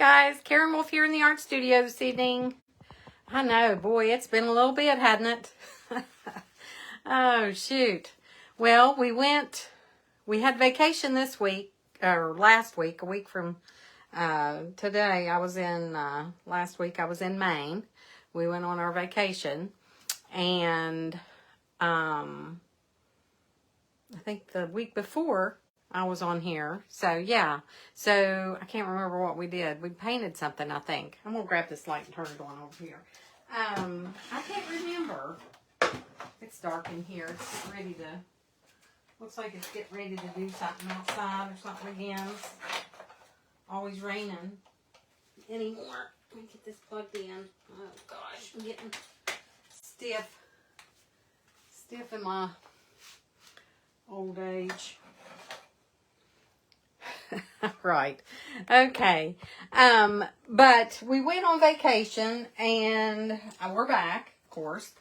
guys, Karen Wolf here in the art studio this evening. I know, boy, it's been a little bit, hadn't it? Oh, shoot. Well, we had vacation this week, or last week, a week from today. Last week I was in Maine. We went on our vacation, and I think the week before I was on here. So, yeah. So, I can't remember what we did. We painted something, I think. I'm going to grab this light and turn it on over here. I can't remember. It's dark in here. It's getting ready to... Looks like it's getting ready to do something outside or something again. It's always raining anymore. Let me get this plugged in. Oh, gosh. I'm getting stiff. Stiff in my old age. Right. Okay. But we went on vacation and we're back, of course.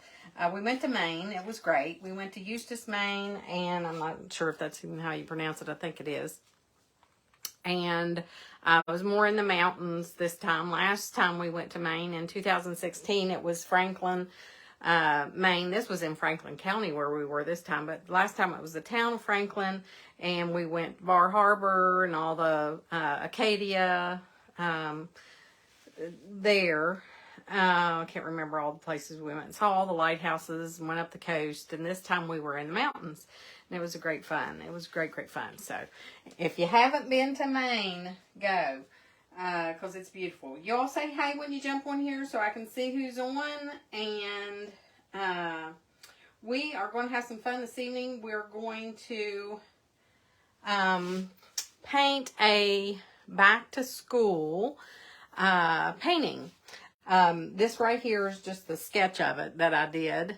We went to Maine. It was great. We went to Eustis, Maine, and I'm not sure if that's even how you pronounce it. I think it is. And I was more in the mountains this time. Last time we went to Maine in 2016, it was Franklin, Maine. This was in Franklin County where we were this time, but last time it was the town of Franklin, and we went Bar Harbor and all the Acadia there. I can't remember all the places we went. Saw all the lighthouses and went up the coast, and this time we were in the mountains, and it was great fun. It was great fun. So if you haven't been to Maine, go, because it's beautiful. You all say hey when you jump on here so I can see who's on, and we are going to have some fun this evening. We're going to paint a back to school painting. This right here is just the sketch of it that I did.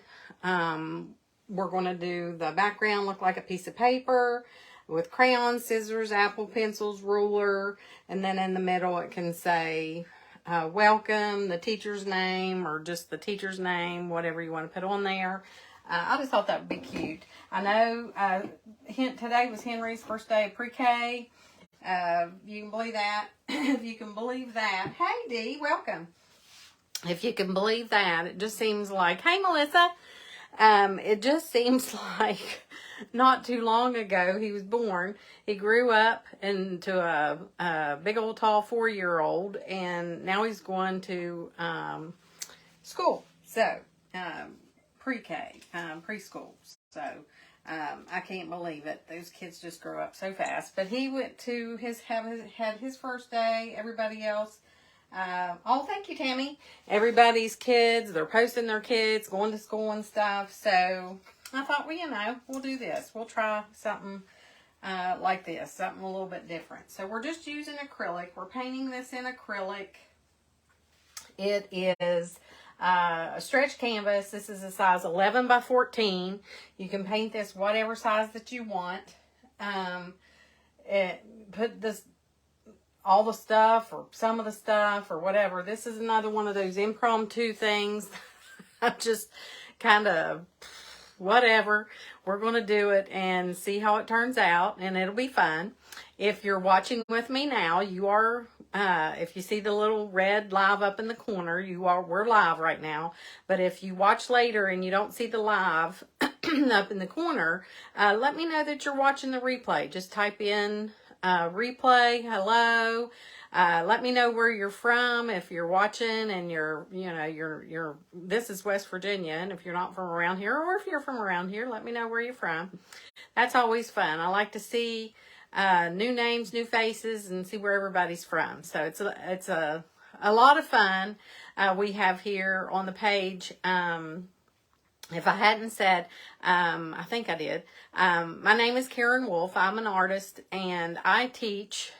We're going to do the background look like a piece of paper with crayons, scissors, Apple pencils, ruler, and then in the middle it can say welcome, the teacher's name, or just the teacher's name, whatever you want to put on there. I just thought that would be cute. I know today was Henry's first day of pre-K. You can believe that. If you can believe that. Hey, Dee, welcome. If you can believe that, it just seems like, hey, Melissa, it just seems like not too long ago he was born. He grew up into a big old tall 4-year-old, and now he's going to school. So, pre-K, preschool. So, I can't believe it. Those kids just grow up so fast. But he went to had his first day. Everybody else. Thank you, Tammy. Everybody's kids, they're posting their kids, going to school and stuff. So I thought, well, we'll do this. We'll try something like this, something a little bit different. So we're just using acrylic. We're painting this in acrylic. It is a stretch canvas. This is a size 11 by 14. You can paint this whatever size that you want. Put this all the stuff or some of the stuff or whatever. This is another one of those impromptu things. I just kind of whatever. We're going to do it and see how it turns out, and it'll be fun. If you're watching with me now, you are, if you see the little red live up in the corner, we're live right now. But if you watch later and you don't see the live up in the corner, let me know that you're watching the replay. Just type in replay, hello. Let me know where you're from if you're watching and this is West Virginia, and if you're not from around here, or if you're from around here, let me know where you're from. That's always fun. I like to see new names, new faces, and see where everybody's from. So it's a lot of fun. We have here on the page, if I hadn't said, I think I did. My name is Karen Wolf. I'm an artist, and I teach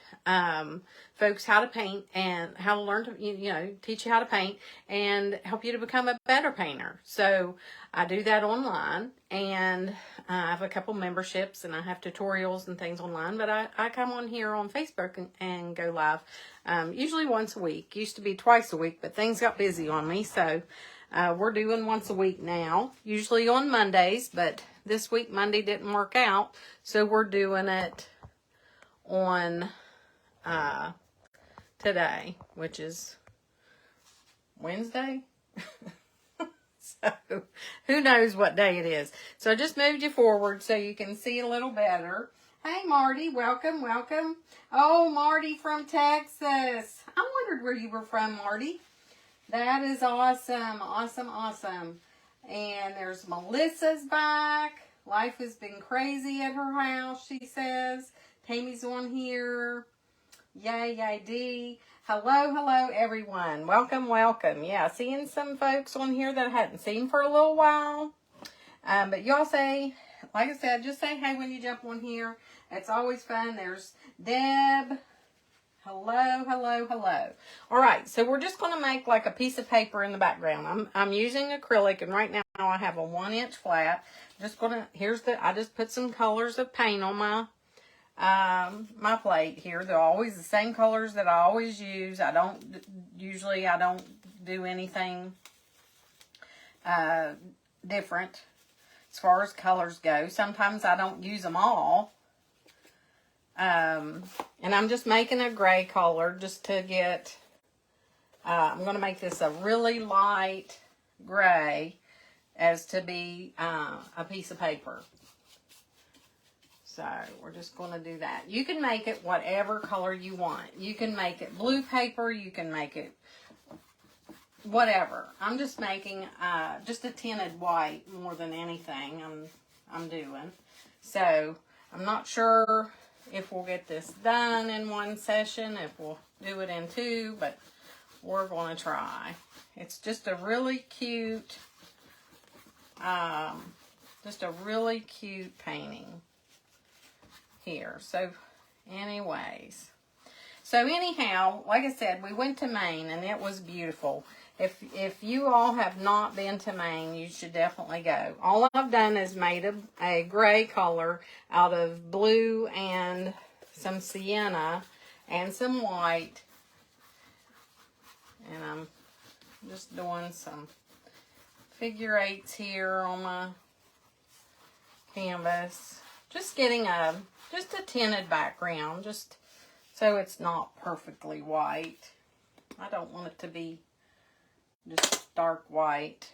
folks how to paint and how to learn to, teach you how to paint and help you to become a better painter. So I do that online, and I have a couple memberships, and I have tutorials and things online, but I come on here on Facebook and go live usually once a week. Used to be twice a week, but things got busy on me, so we're doing once a week now, usually on Mondays, but this week Monday didn't work out, so we're doing it on today, which is Wednesday. So, who knows what day it is. So, I just moved you forward so you can see a little better. Hey, Marty. Welcome, welcome. Oh, Marty from Texas. I wondered where you were from, Marty. That is awesome. Awesome, awesome. And there's Melissa's back. Life has been crazy at her house, she says. Tammy's on here. Yay, yay, D. Hello, hello, everyone. Welcome, welcome. Yeah, seeing some folks on here that I hadn't seen for a little while. But y'all say, like I said, just say hey when you jump on here. It's always fun. There's Deb. Hello, hello, hello. All right, so we're just going to make like a piece of paper in the background. I'm using acrylic, and right now I have a 1-inch flat. Just gonna, I just put some colors of paint on my my plate here. They're always the same colors that I always use. I don't do anything different as far as colors go. Sometimes I don't use them all. And I'm just making a gray color just to get, I'm going to make this a really light gray as to be a piece of paper. So we're just going to do that. You can make it whatever color you want. You can make it blue paper. You can make it whatever. I'm just making just a tinted white more than anything I'm doing. So I'm not sure if we'll get this done in one session, if we'll do it in two, but we're going to try. It's just a really cute, painting here. So anyways, anyhow, like I said, we went to Maine and it was beautiful. If you all have not been to Maine, you should definitely go. All I've done is made a gray color out of blue and some sienna and some white. And I'm just doing some figure eights here on my canvas. Just getting just a tinted background, just so it's not perfectly white. I don't want it to be just dark white.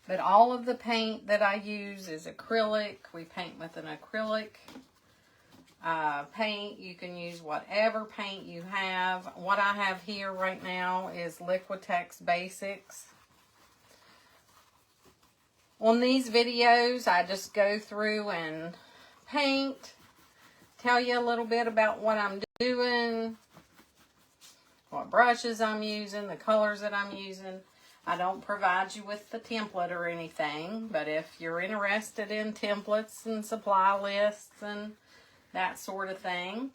But all of the paint that I use is acrylic. We paint with an acrylic paint. You can use whatever paint you have. What I have here right now is Liquitex Basics. On these videos, I just go through and paint, tell you a little bit about what I'm doing, what brushes I'm using, the colors that I'm using. I don't provide you with the template or anything, but if you're interested in templates and supply lists and that sort of thing,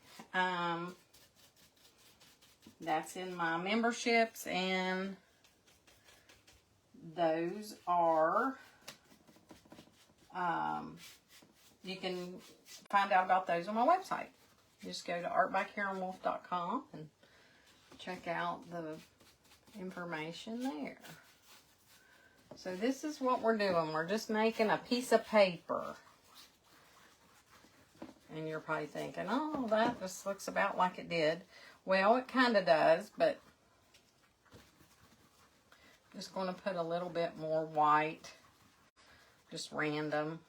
that's in my memberships, and those are, you can find out about those on my website. Just go to artbykarenwolf.com and check out the information there. So this is what we're doing. We're just making a piece of paper. And you're probably thinking, oh, that just looks about like it did. Well, it kind of does, but just going to put a little bit more white, just random,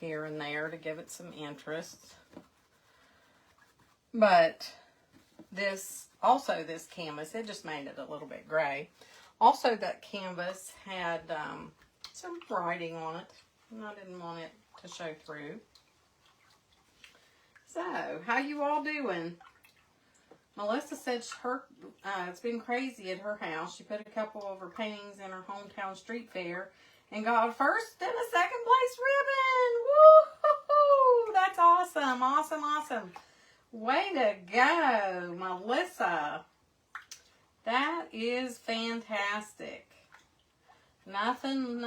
here and there to give it some interest. But this canvas, it just made it a little bit gray. Also, that canvas had some writing on it, and I didn't want it to show through. So, how you all doing? Melissa said it's been crazy at her house. She put a couple of her paintings in her hometown street fair and got a first and a second place ribbon. Woo-hoo-hoo! That's awesome, awesome, awesome. Way to go, Melissa. That is fantastic. Nothing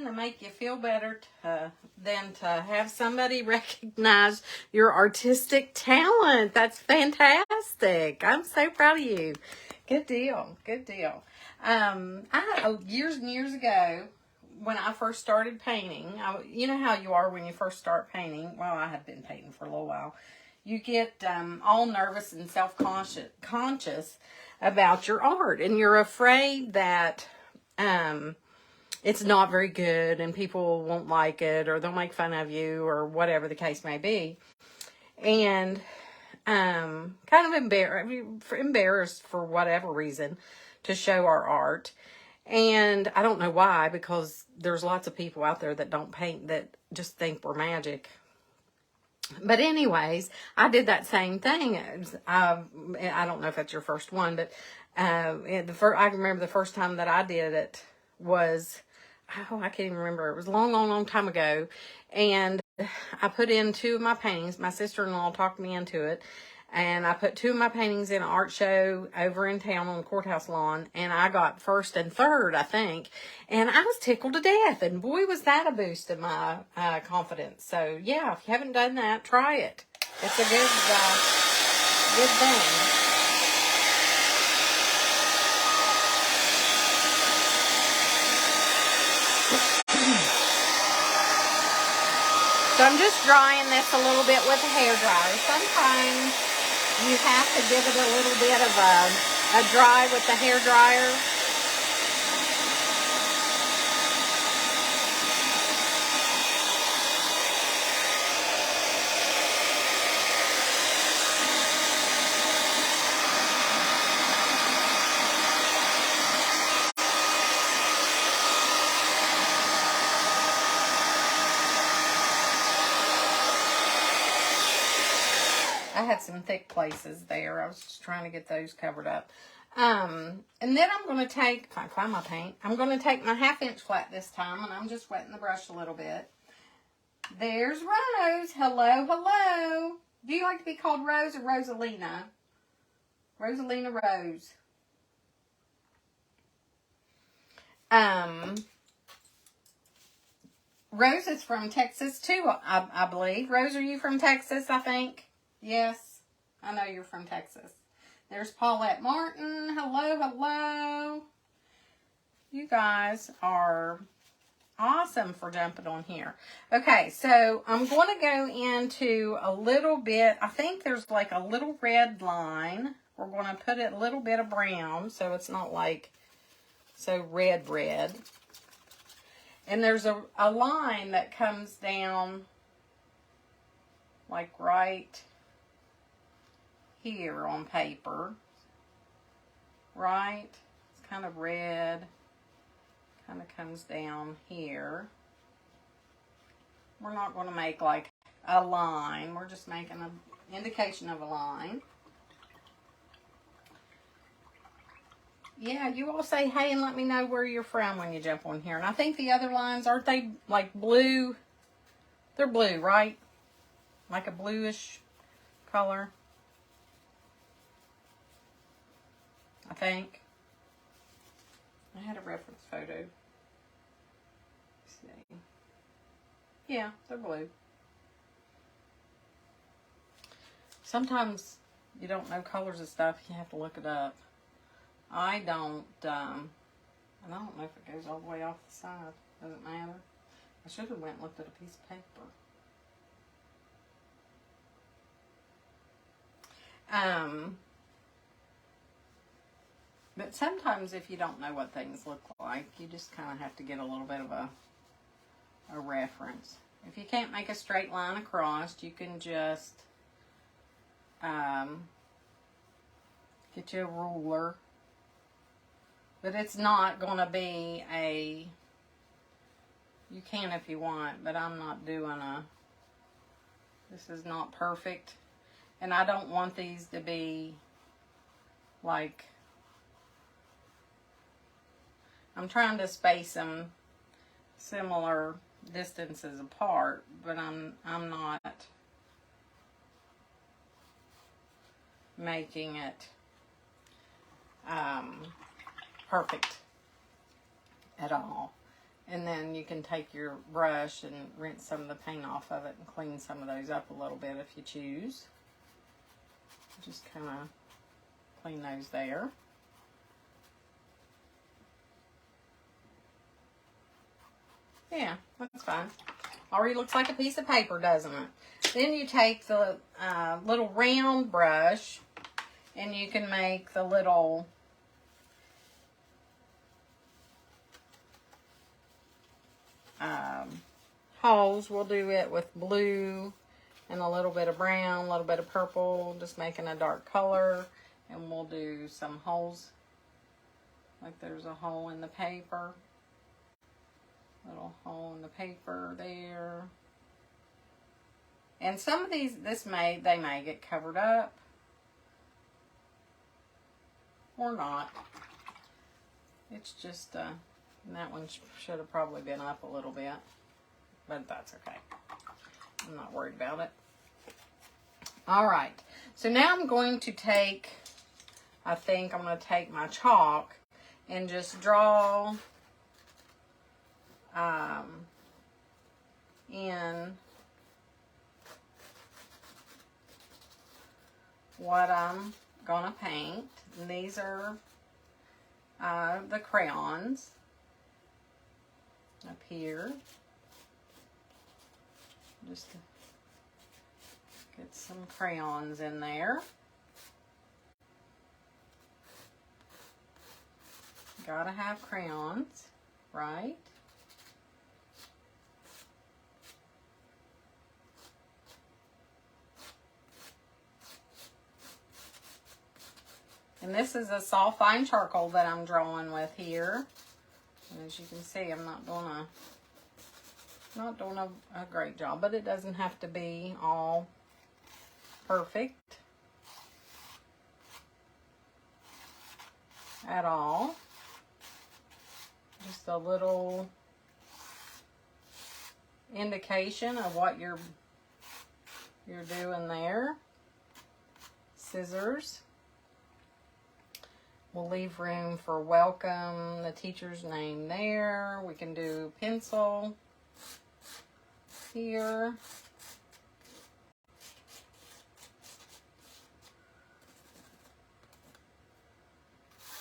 to make you feel better than to have somebody recognize your artistic talent. That's fantastic. I'm so proud of you. Good deal. Good deal. Years and years ago, when I first started painting, you know how you are when you first start painting. Well, I had been painting for a little while. you get all nervous and self-conscious about your art, and you're afraid that it's not very good and people won't like it, or they'll make fun of you, or whatever the case may be. And kind of embarrassed for whatever reason to show our art. And I don't know why, because there's lots of people out there that don't paint that just think we're magic. But anyways, I did that same thing. I don't know if that's your first one, but I remember the first time that I did it was, I can't even remember. It was a long time ago. And I put in 2 of my paintings. My sister-in-law talked me into it. And I put 2 of my paintings in an art show over in town on the courthouse lawn. And I got first and third, I think. And I was tickled to death. And boy, was that a boost in my confidence. So, yeah, if you haven't done that, try it. It's a good thing. So I'm just drying this a little bit with a hairdryer. Sometimes you have to give it a little bit of a dry with the hairdryer. I had some thick places there. I was just trying to get those covered up. And then I'm going to take, if I can find my paint, I'm going to take my 1/2 inch flat this time, and I'm just wetting the brush a little bit. There's Rose. Hello, hello. Do you like to be called Rose or Rosalina? Rosalina Rose. Rose is from Texas too, I believe. Rose, are you from Texas, I think? Yes, I know you're from Texas. There's Paulette Martin. Hello, hello. You guys are awesome for jumping on here. Okay, so I'm going to go into a little bit. I think there's like a little red line. We're going to put a little bit of brown so it's not like so red. And there's a line that comes down like right here on paper, right? It's kind of red, kind of comes down here. We're not going to make like a line. We're just making an indication of a line. Yeah, you all say hey and let me know where you're from when you jump on here. And I think the other lines, aren't they like blue? They're blue, right? Like a bluish color. I think. I had a reference photo. Let's see. Yeah, they're blue. Sometimes you don't know colors of stuff. You have to look it up. I don't know if it goes all the way off the side. Doesn't matter. I should have went and looked at a piece of paper. But sometimes if you don't know what things look like, you just kind of have to get a little bit of a reference. If you can't make a straight line across, you can just get you a ruler. But it's not going to be a, you can if you want, but I'm not doing this is not perfect. And I don't want these to be like, I'm trying to space them similar distances apart, but I'm not making it perfect at all. And then you can take your brush and rinse some of the paint off of it and clean some of those up a little bit if you choose. Just kind of clean those there. Yeah, that's fine. Already looks like a piece of paper, doesn't it? Then you take the little round brush and you can make the little holes. We'll do it with blue and a little bit of brown, a little bit of purple, just making a dark color. And we'll do some holes, like there's a hole in the paper. Little hole in the paper there. And some of these, they may get covered up. Or not. It's just, that one should have probably been up a little bit. But that's okay. I'm not worried about it. Alright. So now I'm going to take, I think I'm going to take my chalk and just draw in what I'm gonna paint. And these are the crayons up here. Just to get some crayons in there. Gotta have crayons, right? And this is a soft fine charcoal that I'm drawing with here. And as you can see, I'm not doing a great job, but it doesn't have to be all perfect at all. Just a little indication of what you're doing there. Scissors. We'll leave room for welcome, the teacher's name there. We can do pencil here.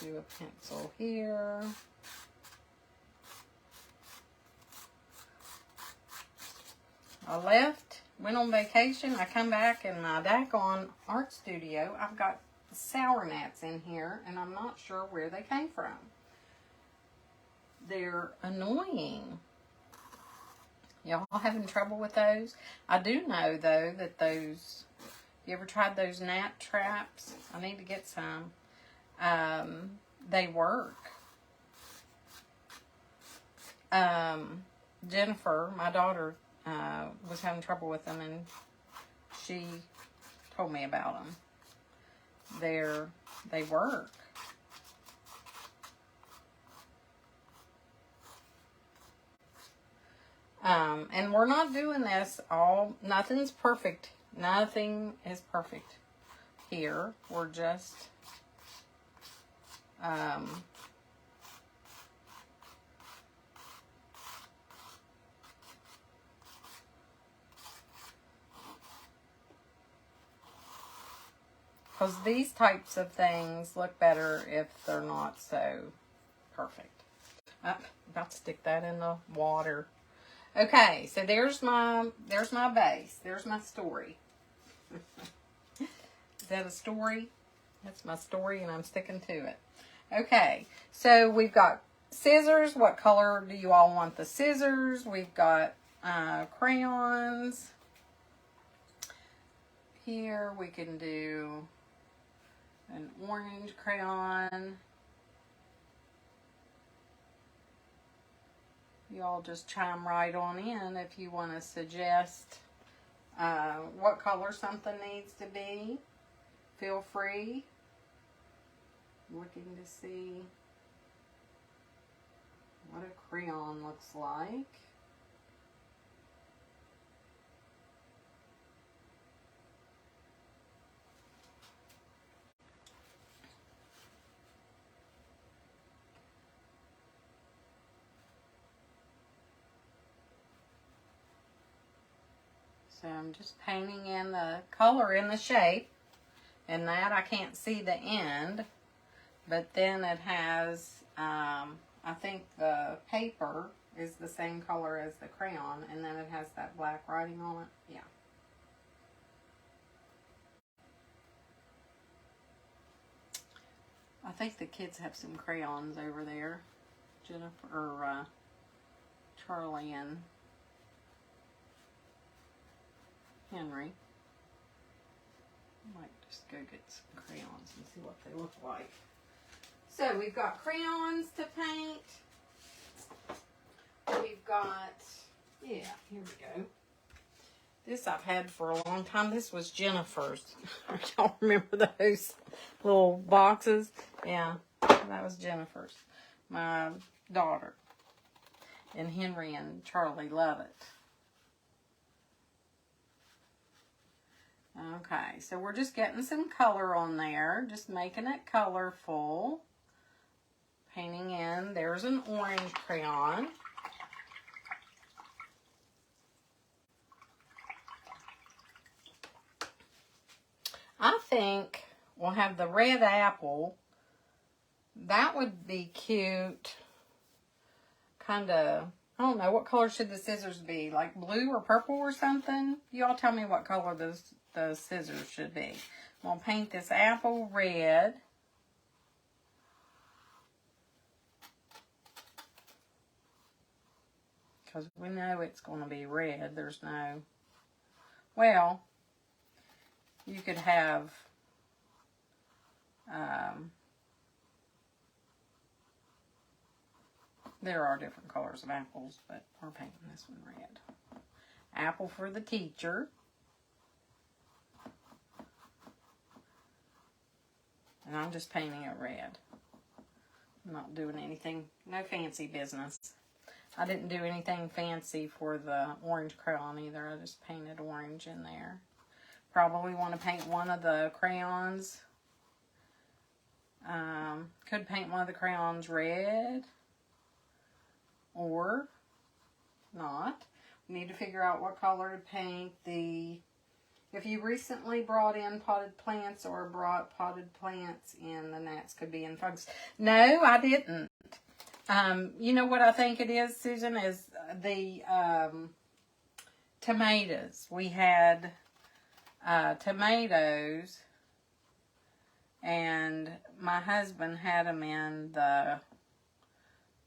Do a pencil here. Went on vacation. I come back in my daggone art studio. I've got sour gnats in here, and I'm not sure where they came from. They're annoying. Y'all having trouble with those? I do know, though, that those... You ever tried those gnat traps? I need to get some. They work. Jennifer, my daughter, was having trouble with them, and she told me about them. They work. And we're not doing this nothing's perfect. Nothing is perfect here. We're just, because these types of things look better if they're not so perfect. About to stick that in the water. Okay, so there's my base. There's my story. Is that a story? That's my story, and I'm sticking to it. Okay, so we've got scissors. What color do you all want the scissors? We've got crayons. Here we can do an orange crayon. You all just chime right on in if you want to suggest what color something needs to be. Feel free. Looking to see what a crayon looks like. So I'm just painting in the color in the shape, and that I can't see the end, but then it has, I think the paper is the same color as the crayon, and then it has that black writing on it. Yeah. I think the kids have some crayons over there. Jennifer, or Charlie and Henry. I might just go get some crayons and see what they look like. So we've got crayons to paint. We've got, yeah, here we go. This I've had for a long time. This was Jennifer's. I don't remember those little boxes. Yeah, that was Jennifer's. My daughter. And Henry and Charlie love it. Okay, so we're just getting some color on there. Just making it colorful. Painting in. There's an orange crayon. I think we'll have the red apple. That would be cute. Kind of, I don't know, what color should the scissors be? Like blue or purple or something? Y'all tell me what color the scissors should be. I'm going to paint this apple red. Because we know it's going to be red. There's no, well, you could have, there are different colors of apples, but we're painting this one red. Apple for the teacher. And I'm just painting it red. I'm not doing anything, no fancy business. I didn't do anything fancy for the orange crayon either. I just painted orange in there. Probably want to paint one of the crayons. Could paint one of the crayons red. Or not. We need to figure out what color to paint the... If you recently brought in potted plants or brought potted plants in, the gnats could be in fungus. No, I didn't. You know what I think it is, Susan, is the tomatoes. We had tomatoes, and my husband had them in the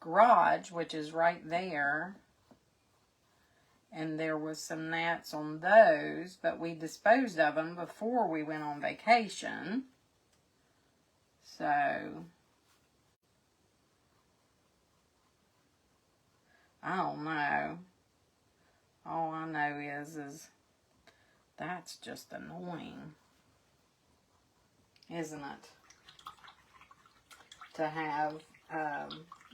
garage, which is right there. And there was some gnats on those, but we disposed of them before we went on vacation. So, I don't know. All I know is that's just annoying, isn't it? To have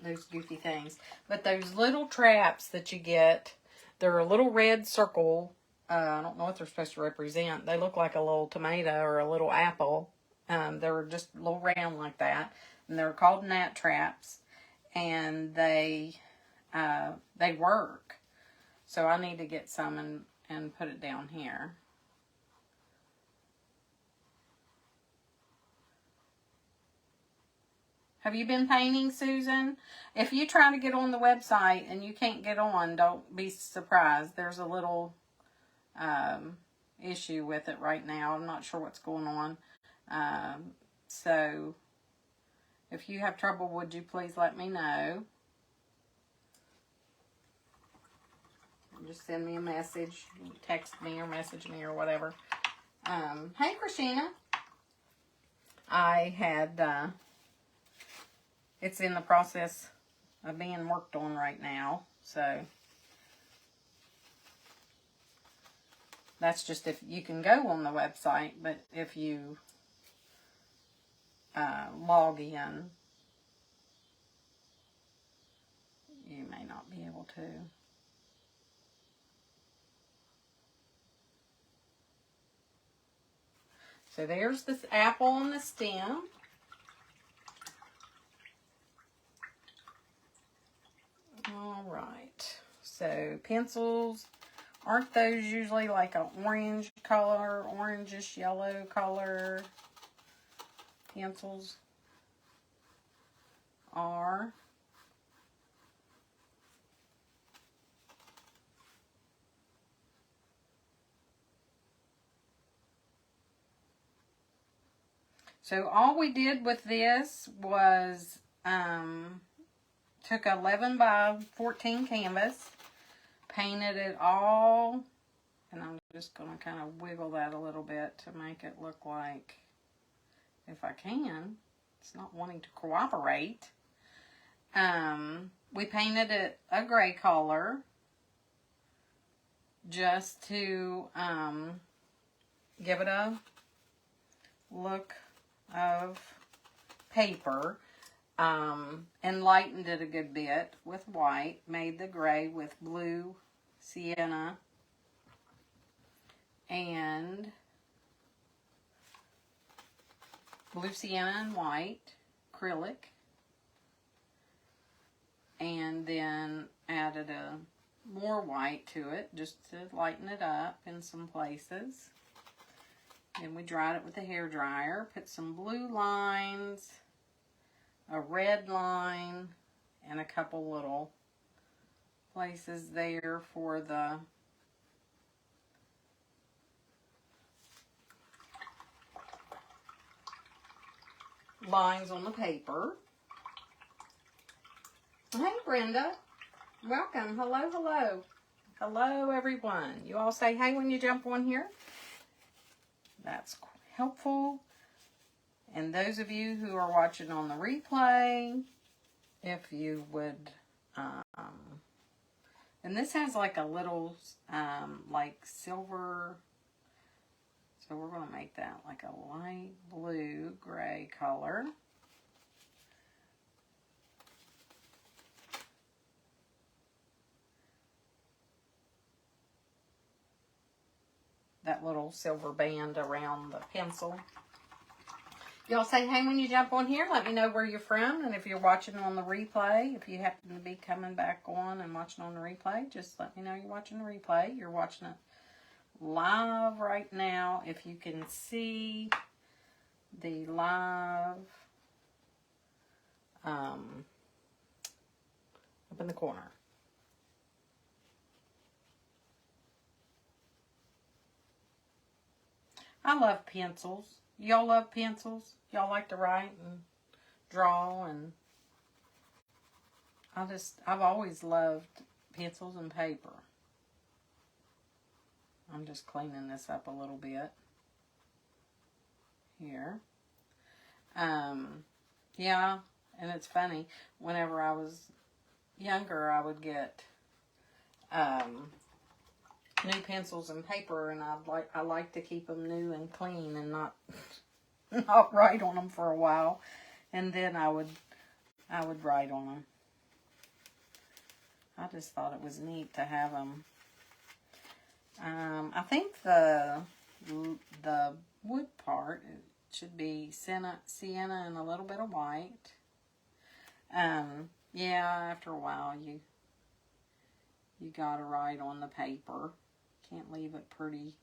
those goofy things. But those little traps that you get, they're a little red circle. I don't know what they're supposed to represent. They look like a little tomato or a little apple. They're just a little round like that. And they're called gnat traps. And they work. So I need to get some and put it down here. Have you been painting, Susan? If you try to get on the website and you can't get on, don't be surprised. There's a little issue with it right now. I'm not sure what's going on. So if you have trouble, would you please let me know? Just send me a message, text me or message me or whatever. Hey, Christina. I had... It's in the process of being worked on right now, so that's just if you can go on the website, but if you log in, you may not be able to. So there's this apple on the stem. All right, so pencils, aren't those usually like an orange color, orangish yellow color? Pencils are. So all we did with this was took 11 by 14 canvas, painted it all, and I'm just going to kind of wiggle that a little bit to make it look like, if I can, it's not wanting to cooperate. We painted it a gray color just to give it a look of paper, and lightened it a good bit with white, made the gray with blue sienna and blue sienna and white acrylic, and then added more white to it just to lighten it up in some places. Then we dried it with a hair dryer, put some blue lines, a red line, and a couple little places there for the lines on the paper. Hey, Brenda. Welcome. Hello, hello. Hello, everyone. You all say hey when you jump on here. That's helpful. And those of you who are watching on the replay, if you would, and this has like a little, like silver, so we're going to make that like a light blue gray color. That little silver band around the pencil. Y'all say hey when you jump on here. Let me know where you're from. And if you're watching on the replay, if you happen to be coming back on and watching on the replay, just let me know you're watching the replay. You're watching it live right now. If you can see the live up in the corner. I love pencils. Y'all love pencils? Y'all like to write and draw, and I've always loved pencils and paper. I'm just cleaning this up a little bit here. Yeah, and it's funny, whenever I was younger, I would get new pencils and paper, and I like to keep them new and clean and not write on them for a while, and then I would write on them. I just thought it was neat to have them. I think the wood part, it should be sienna and a little bit of white. Yeah, after a while you gotta write on the paper. Can't leave it pretty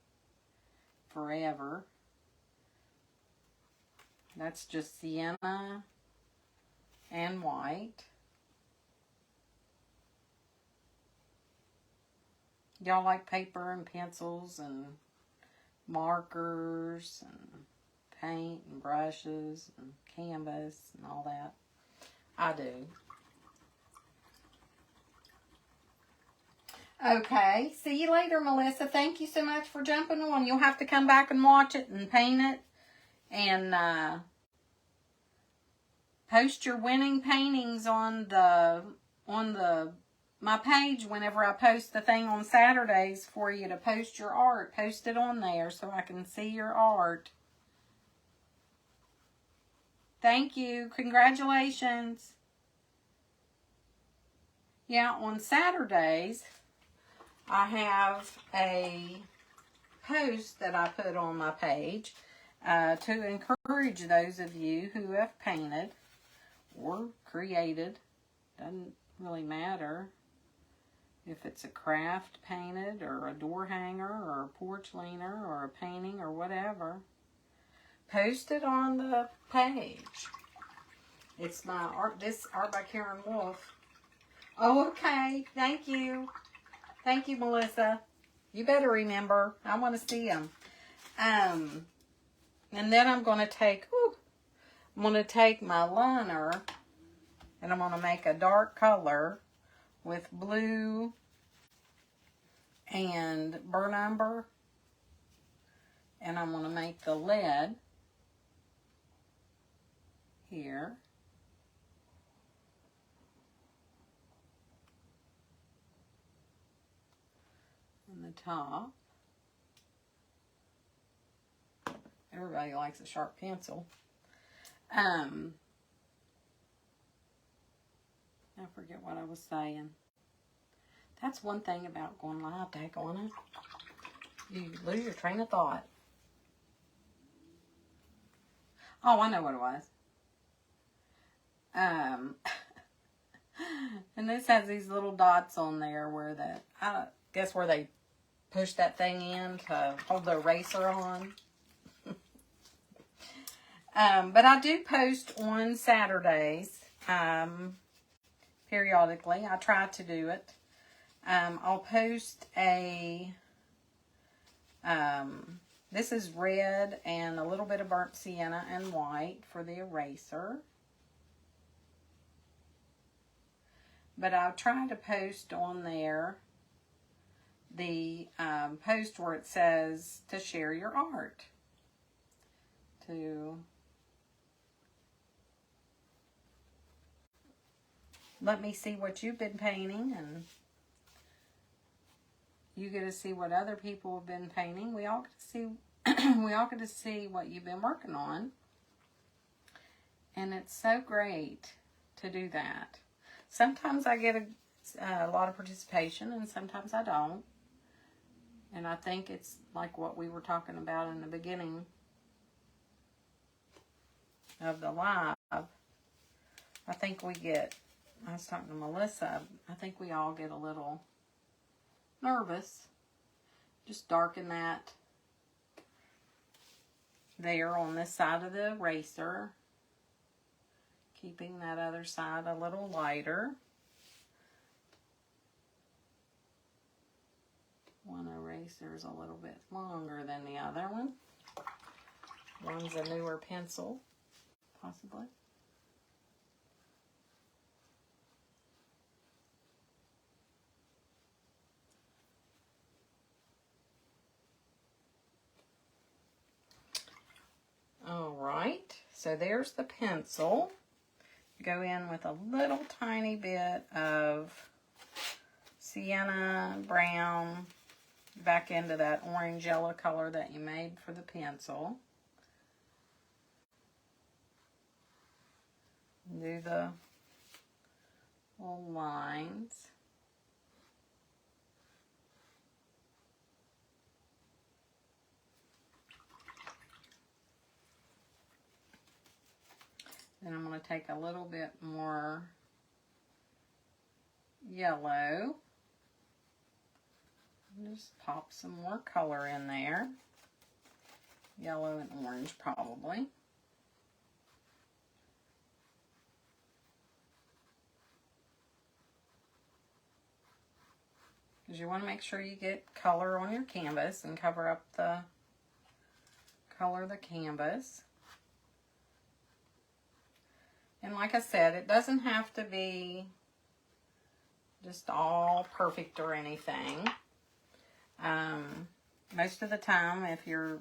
forever. That's just sienna and white. Y'all like paper and pencils and markers and paint and brushes and canvas and all that? I do. Okay, see you later, Melissa. Thank you so much for jumping on. You'll have to come back and watch it and paint it, and post your winning paintings on my page whenever I post the thing on Saturdays for you to post your art. Post it on there so I can see your art. Thank you. Congratulations. Yeah, on Saturdays, I have a post that I put on my page to encourage those of you who have painted or created. Doesn't really matter if it's a craft painted or a door hanger or a porch leaner or a painting or whatever. Post it on the page. It's my art. This art by Karen Wolf. Oh, okay. Thank you. Thank you, Melissa. You better remember. I want to see them. And then I'm going to take I'm going to take my liner and I'm going to make a dark color with blue and burnt umber. And I'm going to make the lead here. On the top. Everybody likes a sharp pencil. I forget what I was saying. That's one thing about going live, daggone it. You lose your train of thought. Oh, I know what it was. And this has these little dots on there where I guess where they push that thing in to hold the eraser on. But I do post on Saturdays, periodically. I try to do it. I'll post this is red and a little bit of burnt sienna and white for the eraser. But I'll try to post on there the post where it says to share your art. To let me see what you've been painting, and you get to see what other people have been painting. We all get to see we all get to see what you've been working on. And it's so great to do that. Sometimes I get a lot of participation, and sometimes I don't. And I think it's like what we were talking about in the beginning of the live. I think we get, I was talking to Melissa, I think we all get a little nervous. Just darken that there on this side of the eraser. Keeping that other side a little lighter. One eraser is a little bit longer than the other one. One's a newer pencil, possibly. All right, so there's the pencil. Go in with a little tiny bit of sienna, brown, back into that orange yellow color that you made for the pencil. Do the little lines. Then I'm going to take a little bit more yellow. Just pop some more color in there. Yellow and orange probably. Because you want to make sure you get color on your canvas and cover up the color of the canvas. And like I said, it doesn't have to be just all perfect or anything. Most of the time, if you're,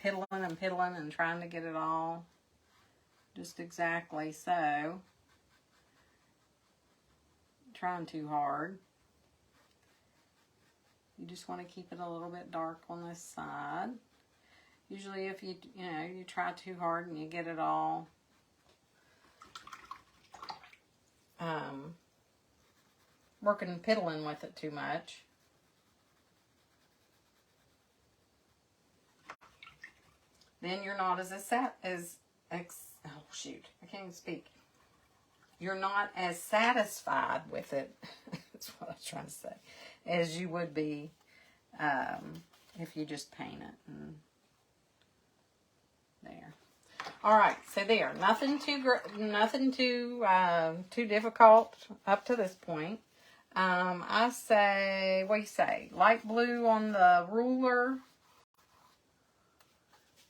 piddling and trying to get it all just exactly so, trying too hard, you just want to keep it a little bit dark on this side. Usually if you try too hard and you get it all working piddling with it too much, then you're not I can't even speak. You're not as satisfied with it, that's what I was trying to say, as you would be if you just paint it. And there. All right, so there. Nothing too difficult up to this point. I say, what do you say? Light blue on the ruler.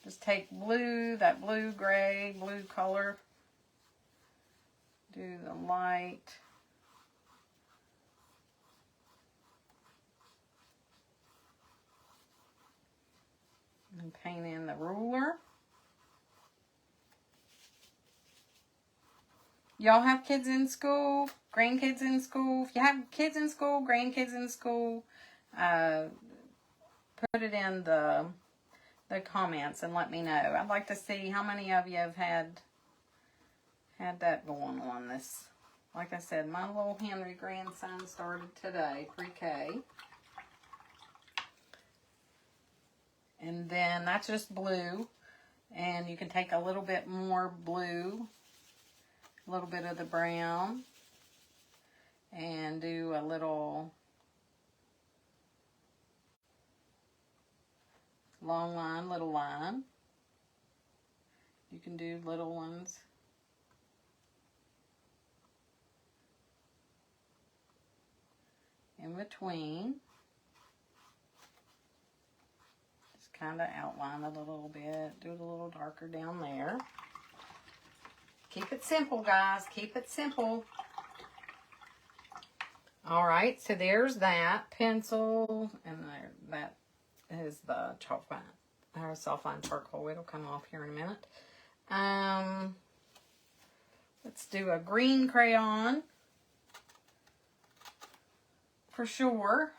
Just take blue, that blue, gray, blue color. Do the light. And paint in the ruler. Y'all have kids in school, grandkids in school. If you have kids in school, grandkids in school, put it in the comments and let me know. I'd like to see how many of you have had that going on. This, like I said, my little Henry grandson started today, pre-K. And then that's just blue. And you can take a little bit more blue, a little bit of the brown, and do a little long line, little line. You can do little ones. In between. Just kind of outline it a little bit. Do it a little darker down there. Keep it simple, guys. Keep it simple. Alright, so there's that pencil. And there, that is the chalk fine, or sulfine charcoal. It'll come off here in a minute. Let's do a green crayon for sure.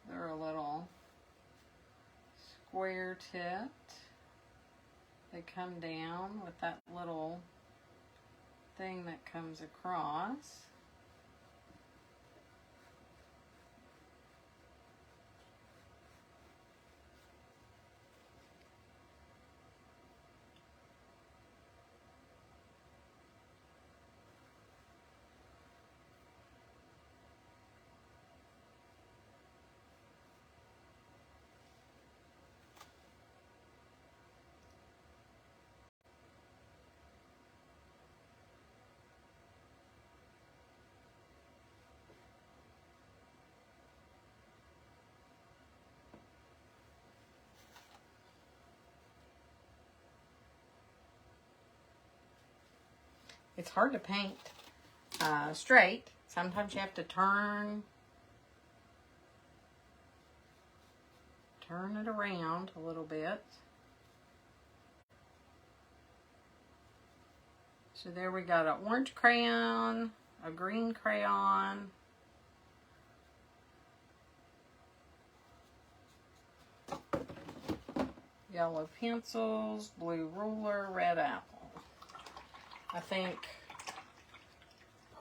They're a little square tipped. They come down with that little thing that comes across. It's hard to paint straight. Sometimes you have to turn it around a little bit. So there we got an orange crayon, a green crayon, yellow pencils, blue ruler, red apple. I think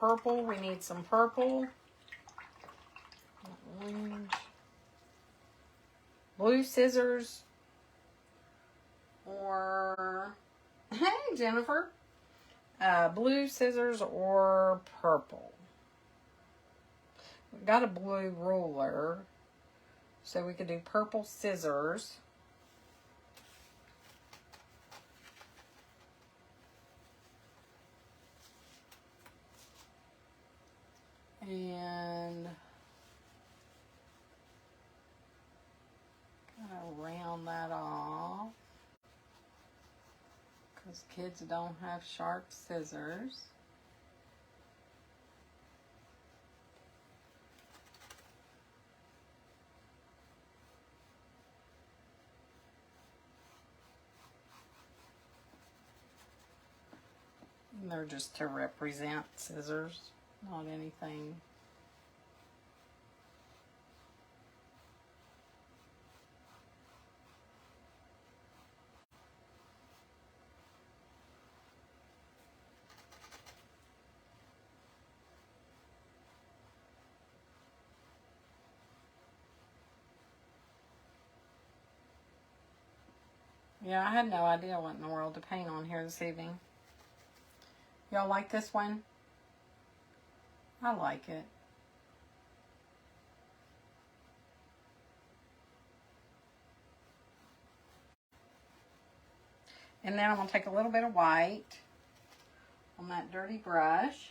purple, we need some purple. Orange. Blue scissors. Or, hey Jennifer. Blue scissors or purple. We've got a blue ruler, so we could do purple scissors. And kind of round that off, because kids don't have sharp scissors. And they're just to represent scissors, not anything. Yeah, I had no idea what in the world to paint on here this evening. Y'all like this one? I like it. And then I'm going to take a little bit of white on that dirty brush.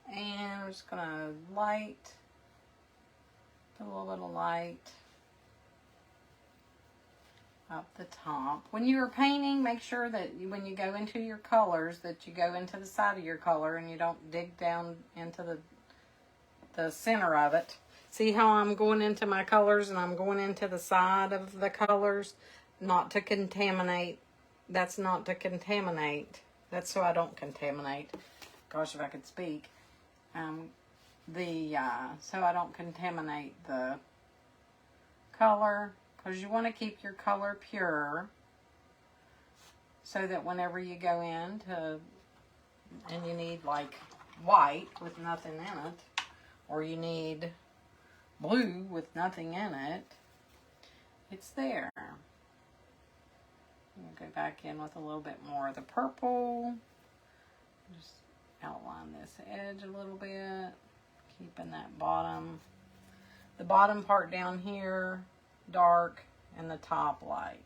And I'm just gonna light, put a little bit of light up the top. When you're painting, make sure that when you go into your colors, that you go into the side of your color and you don't dig down into the center of it. See how I'm going into my colors and I'm going into the side of the colors? Not to contaminate. That's not to contaminate. That's so I don't contaminate. Gosh, if I could speak. So I don't contaminate the color, because you want to keep your color pure so that whenever you go in to, and you need like white with nothing in it, or you need blue with nothing in it, it's there. We'll go back in with a little bit more of the purple. Just outline this edge a little bit, keeping that the bottom part down here dark and the top light.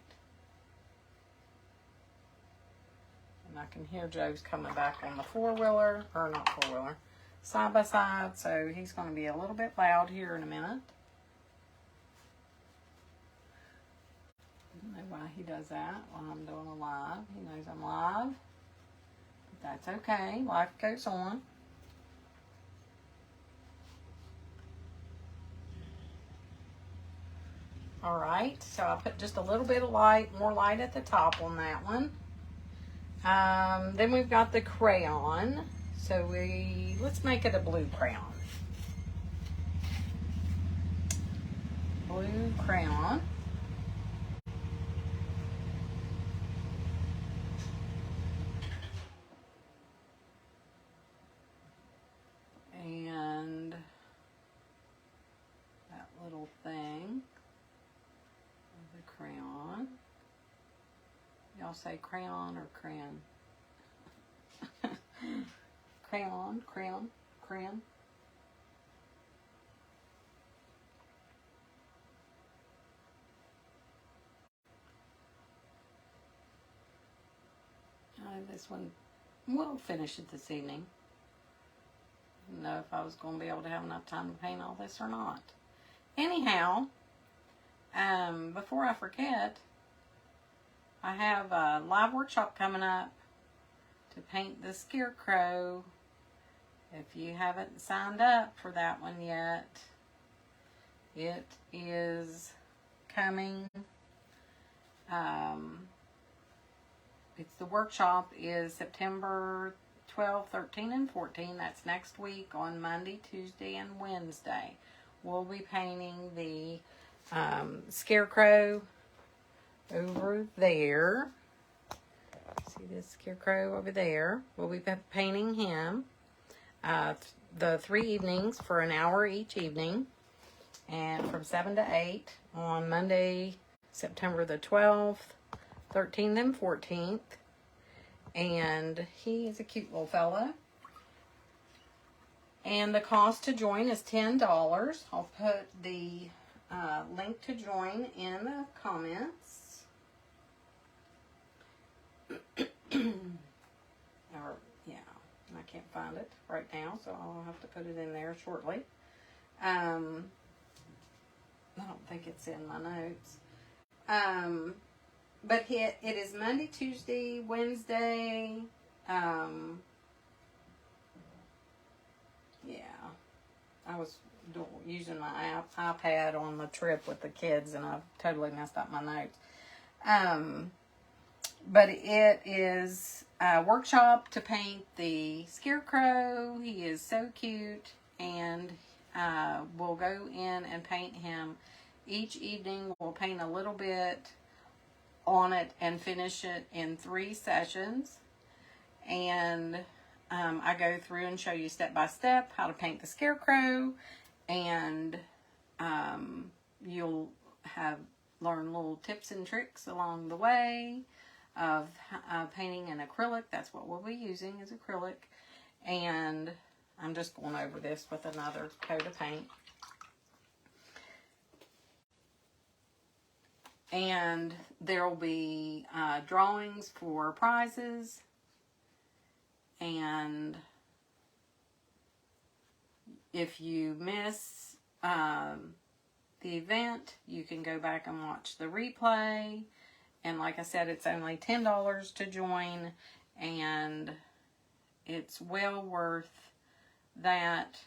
And I can hear Joe's coming back on the four-wheeler, or not four-wheeler, side by side, so he's going to be a little bit loud here in a minute. I don't know why he does that while I'm doing a live. He knows I'm live. But that's okay. Life goes on. Alright, so I put just a little bit of light, more light at the top on that one. Then we've got the crayon. So let's make it a blue crayon. Blue crayon. And that little thing. The crayon. Y'all say crayon or crayon? Crayon, crayon, crayon. This one, we'll finish it this evening. I don't know if I was going to be able to have enough time to paint all this or not. Anyhow, before I forget, I have a live workshop coming up to paint the scarecrow. If you haven't signed up for that one yet, it is coming. The workshop is September 12, 13, and 14. That's next week on Monday, Tuesday, and Wednesday. We'll be painting the scarecrow over there. See this scarecrow over there? We'll be painting him the 3 evenings for an hour each evening, and from 7 to 8 on Monday, September the 12th, 13th, and 14th. And he is a cute little fella. And the cost to join is $10. I'll put the link to join in the comments. Or, yeah, I can't find it right now, so I'll have to put it in there shortly. I don't think it's in my notes. But it is Monday, Tuesday, Wednesday. Yeah, I was using my iPad on the trip with the kids, and I've totally messed up my notes. But it is a workshop to paint the scarecrow. He is so cute, and we'll go in and paint him each evening. We'll paint a little bit on it and finish it in 3 sessions. And I go through and show you step by step how to paint the scarecrow, and you'll learn little tips and tricks along the way of painting an acrylic. That's what we'll be using, is acrylic. And I'm just going over this with another coat of paint. And there will be drawings for prizes, and if you miss the event, you can go back and watch the replay. And like I said, it's only $10 to join, and it's well worth that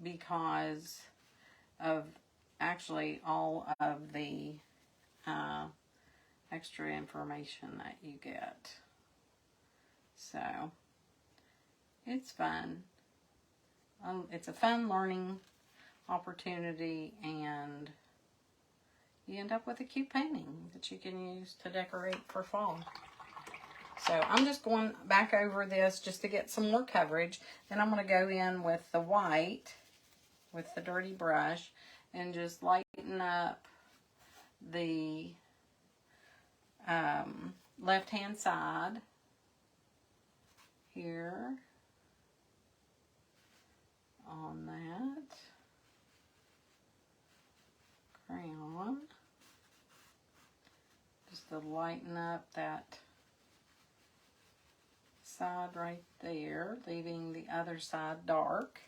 because of actually all of the extra information that you get. So it's fun. It's a fun learning opportunity, and you end up with a cute painting that you can use to decorate for fall. So I'm just going back over this just to get some more coverage. Then I'm going to go in with the white, with the dirty brush, and just lighten up the left-hand side here on that crayon, just to lighten up that side right there, leaving the other side dark.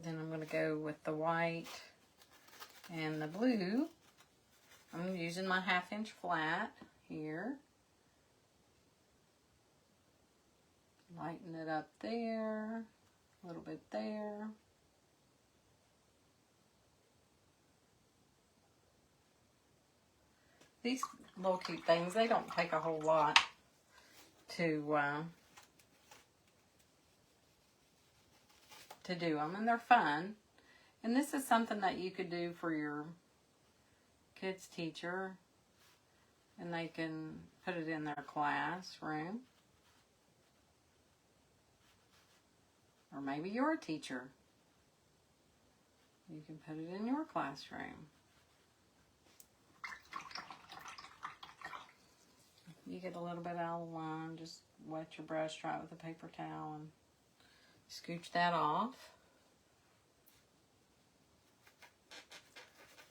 Then I'm going to go with the white and the blue. I'm using my 1/2 inch flat here. Lighten it up there, a little bit there. These little cute things, they don't take a whole lot to do them, and they're fun. And this is something that you could do for your kids' teacher, and they can put it in their classroom. Or maybe you're a teacher. You can put it in your classroom. You get a little bit out of the line, just wet your brush, dry it with a paper towel, and scooch that off.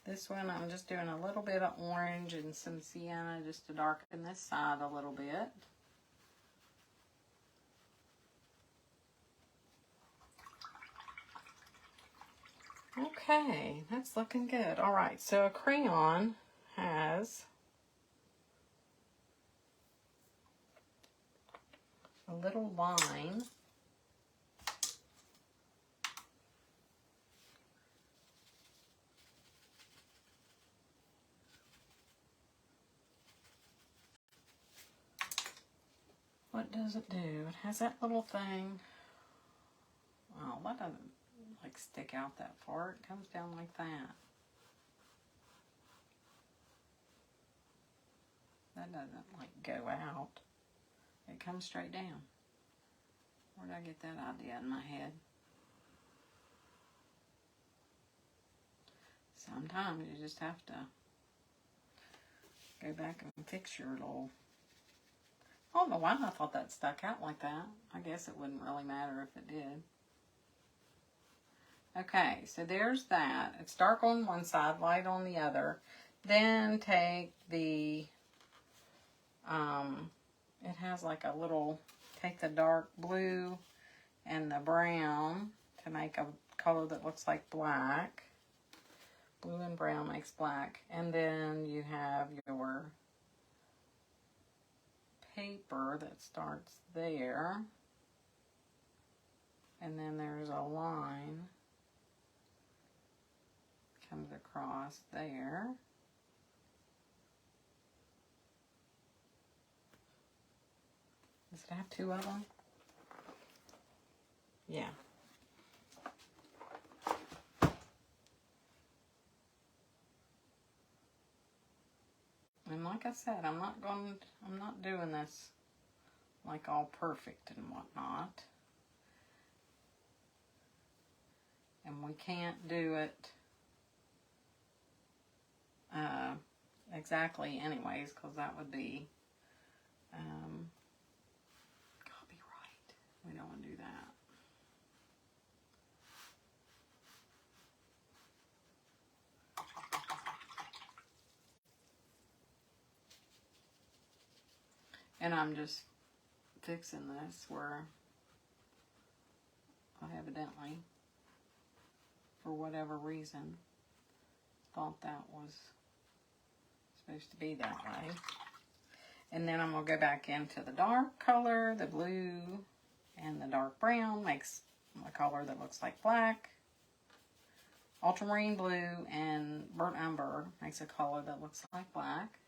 This one I'm just doing a little bit of orange and some sienna just to darken this side a little bit. Okay, that's looking good. All right, so a crayon has a little line. What does it do? It has that little thing. Oh, that doesn't like stick out that far. It comes down like that. That doesn't like go out. It comes straight down. Where did I get that idea in my head? Sometimes you just have to go back and fix your little... I don't know why I thought that stuck out like that. I guess it wouldn't really matter if it did. Okay, so there's that. It's dark on one side, light on the other. Then take the, it has like a little, take the dark blue and the brown to make a color that looks like black. Blue and brown makes black. And then you have your paper that starts there. And then there's a line comes across there. Does it have two of them? Yeah. And like I said, I'm not doing this like all perfect and whatnot. And we can't do it exactly anyways, because that would be copyright. We don't want to do that. And I'm just fixing this where I evidently, for whatever reason, thought that was supposed to be that way. And then I'm going to go back into the dark color, the blue, and the dark brown makes a color that looks like black. Ultramarine blue and burnt umber makes a color that looks like black.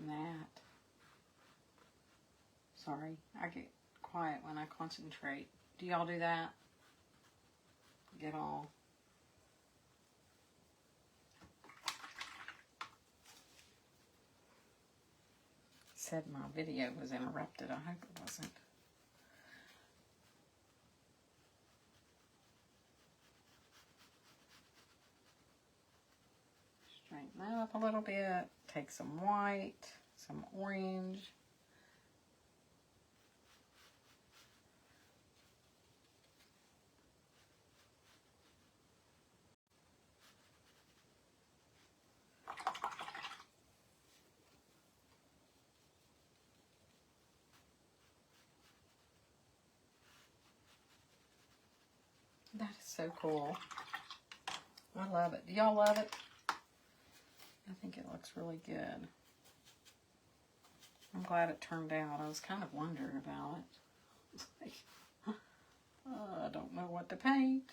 That. Sorry, I get quiet when I concentrate. Do y'all do that? Get all... Said my video was interrupted. I hope it wasn't. Straighten that up a little bit. Take some white, some orange. That is so cool. I love it. Do y'all love it? I think it looks really good. I'm glad it turned out. I was kind of wondering about it. It's like, I don't know what to paint.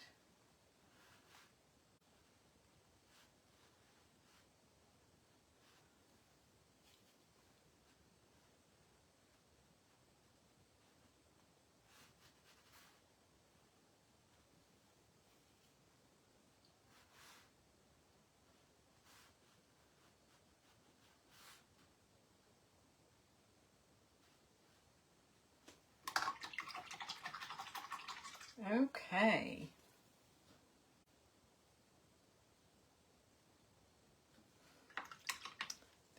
Okay.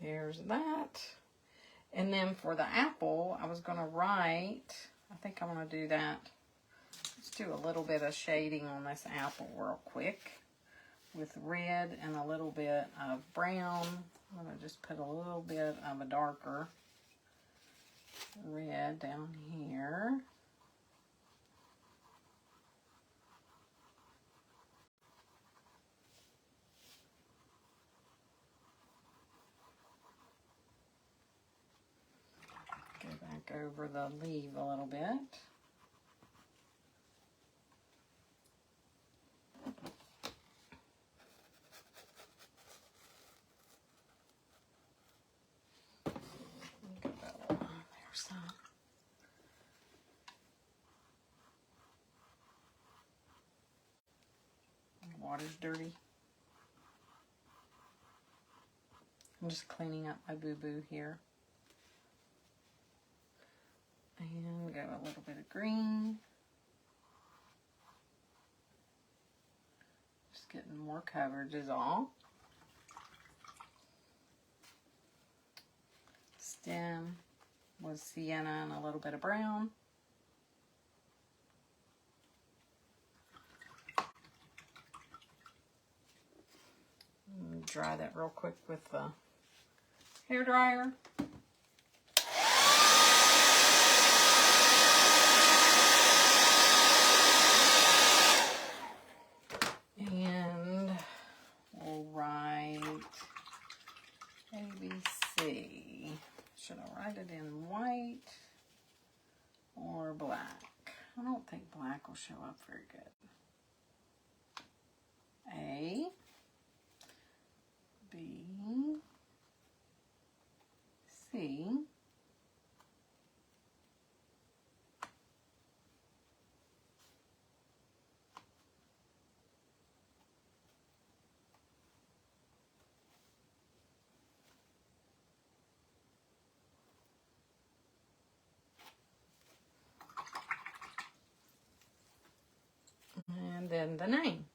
There's that. And then for the apple, I was going to write, I think I'm going to do that. Let's do a little bit of shading on this apple real quick with red and a little bit of brown. I'm going to just put a little bit of a darker red down here. Go back over the leaf a little bit. There's some. Water's dirty. I'm just cleaning up my boo-boo here. And go a little bit of green. Just getting more coverage is all. Stem was sienna and a little bit of brown. Dry that real quick with the hair dryer. And we'll write ABC. Should I write it in white or black? I don't think black will show up very good. A, B, C, then the name.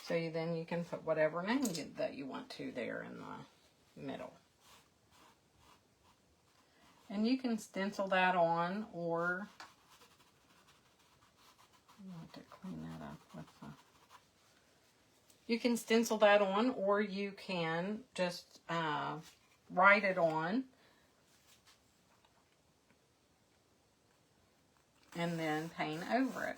So then you can put whatever name that you want to there in the middle. And you can stencil that on, or I want to clean that up with the... You can stencil that on, or you can just write it on and then paint over it.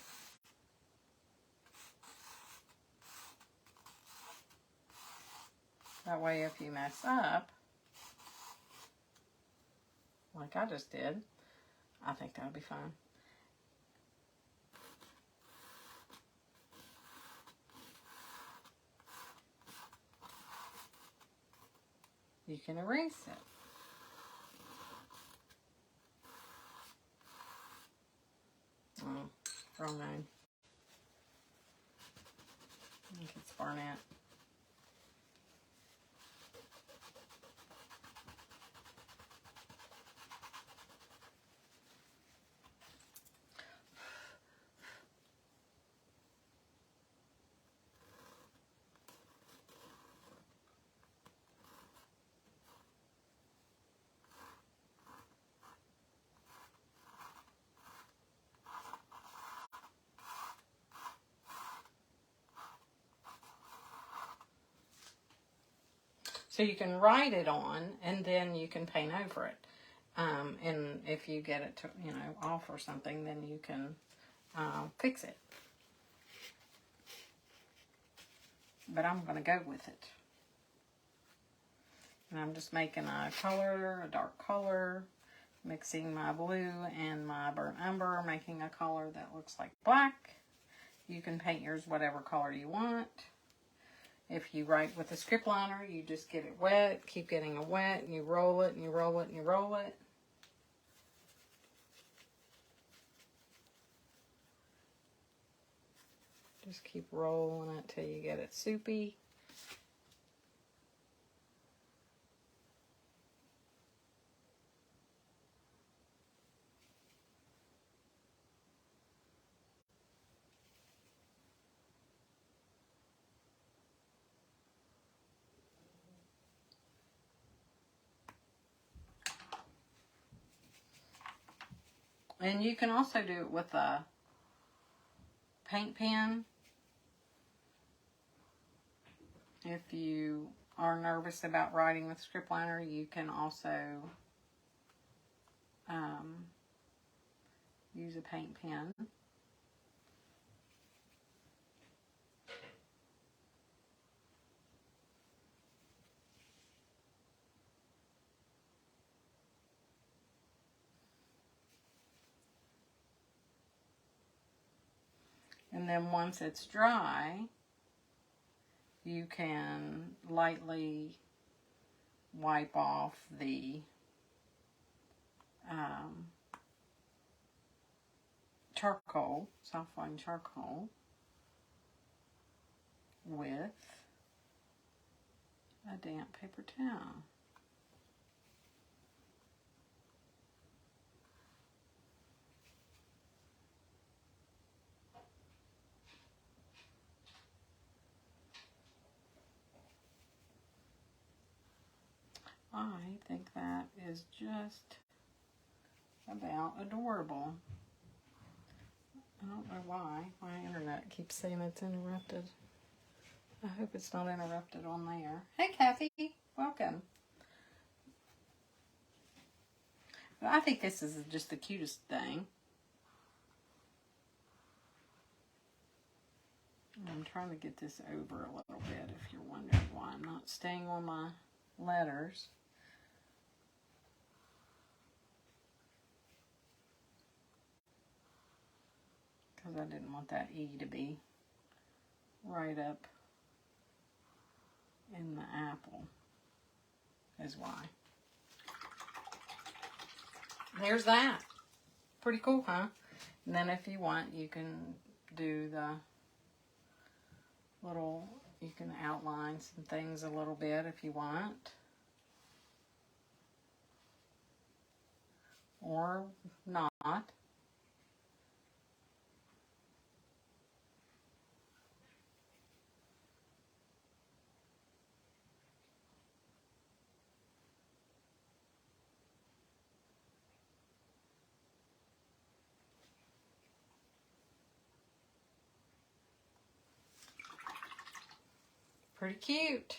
That way if you mess up, like I just did, I think that'll be fine. You can erase it. Oh, wrong name. I think it's Barnett. So you can write it on, and then you can paint over it. And if you get it to, off or something, then you can fix it. But I'm going to go with it. And I'm just making a color, a dark color, mixing my blue and my burnt umber, making a color that looks like black. You can paint yours whatever color you want. If you write with a script liner, you just get it wet, keep getting it wet, and you roll it, and you roll it, and you roll it. Just keep rolling it till you get it soupy. And you can also do it with a paint pen. If you are nervous about writing with script liner, you can also use a paint pen. And then once it's dry, you can lightly wipe off the charcoal, soft fine charcoal, with a damp paper towel. I think that is just about adorable. I don't know why my internet keeps saying it's interrupted. I hope it's not interrupted on there. Hey, Kathy, welcome. But I think this is just the cutest thing. I'm trying to get this over a little bit if you're wondering why I'm not staying on my letters. Because I didn't want that E to be right up in the apple, is why. There's that. Pretty cool, huh? And then if you want, you can do the little, you can outline some things a little bit if you want. Or not. Pretty cute.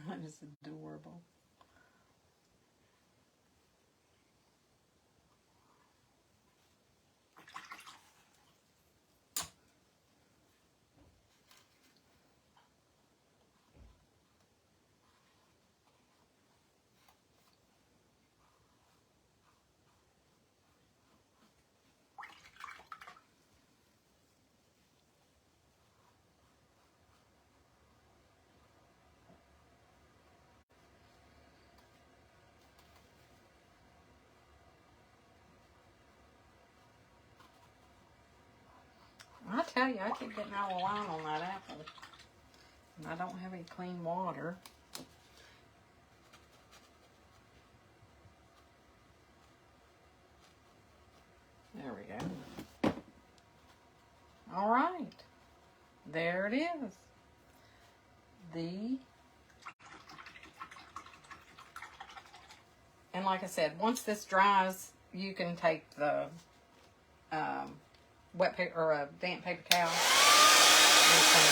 That is adorable. I tell you, I keep getting out of line on that apple. And I don't have any clean water. There we go. All right. There it is. And like I said, once this dries, you can take the wet paper or a damp paper towel and clean it.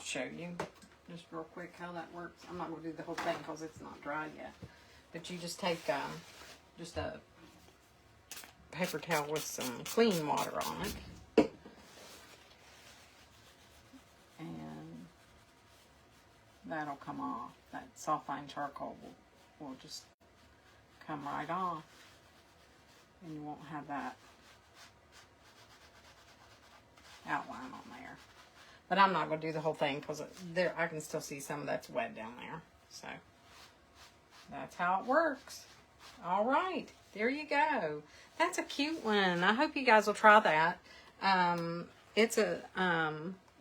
Show you just real quick how that works. I'm not going to do the whole thing because it's not dry yet. But you just take just a paper towel with some clean water on it. And that'll come off. That sulfine charcoal will just come right off. And you won't have that outline on there. But I'm not going to do the whole thing because there I can still see some of that's wet down there. So that's how it works. All right. There you go. That's a cute one. I hope you guys will try that. It's a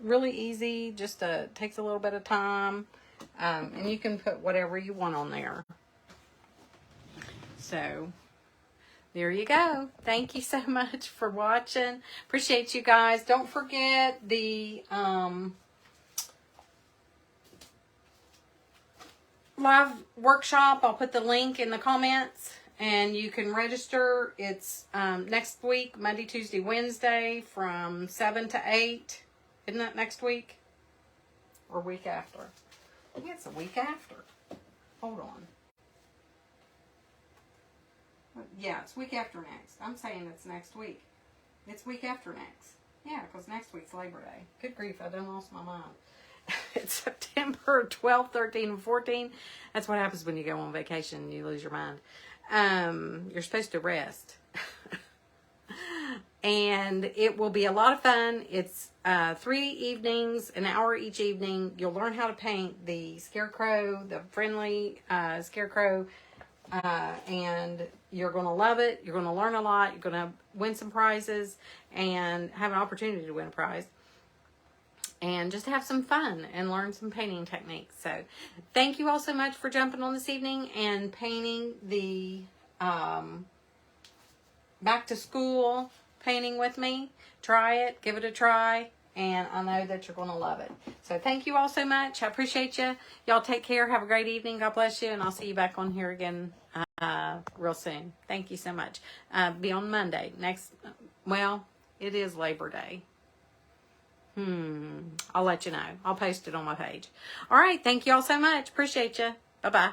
really easy. Just takes a little bit of time. And you can put whatever you want on there. So there you go. Thank you so much for watching. Appreciate you guys. Don't forget the live workshop. I'll put the link in the comments and you can register. It's next week, Monday, Tuesday, Wednesday from 7 to 8. Isn't that next week? Or week after? I think it's a week after. Hold on. Yeah, it's week after next. I'm saying it's next week. It's week after next. Yeah, because next week's Labor Day. Good grief, I done lost my mind. It's September 12, 13, and 14. That's what happens when you go on vacation and you lose your mind. You're supposed to rest. And it will be a lot of fun. It's 3 evenings, an hour each evening. You'll learn how to paint the scarecrow, the friendly scarecrow, and you're going to love it. You're going to learn a lot. You're going to win some prizes and have an opportunity to win a prize. And just have some fun and learn some painting techniques. So thank you all so much for jumping on this evening and painting the back to school painting with me. Try it. Give it a try. And I know that you're going to love it. So thank you all so much. I appreciate you. Y'all take care. Have a great evening. God bless you. And I'll see you back on here again real soon. Thank you so much. Be on Monday. Well, it is Labor Day. I'll let you know. I'll post it on my page. All right. Thank you all so much. Appreciate you. Bye-bye.